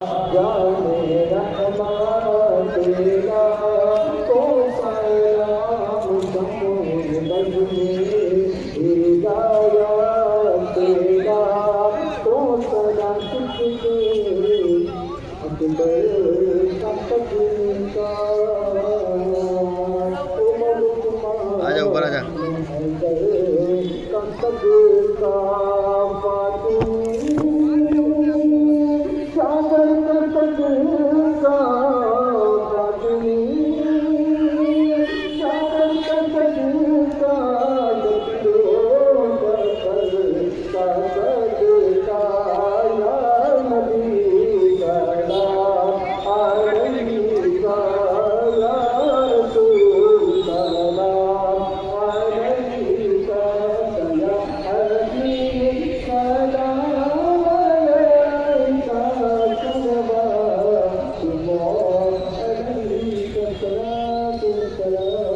जाने रहमान तेरा तो सलाम समूह बजने हिदायत तेरा तो सदा किसके अकबर का तकनीका उमर आजा ऊपर आजा। का सबका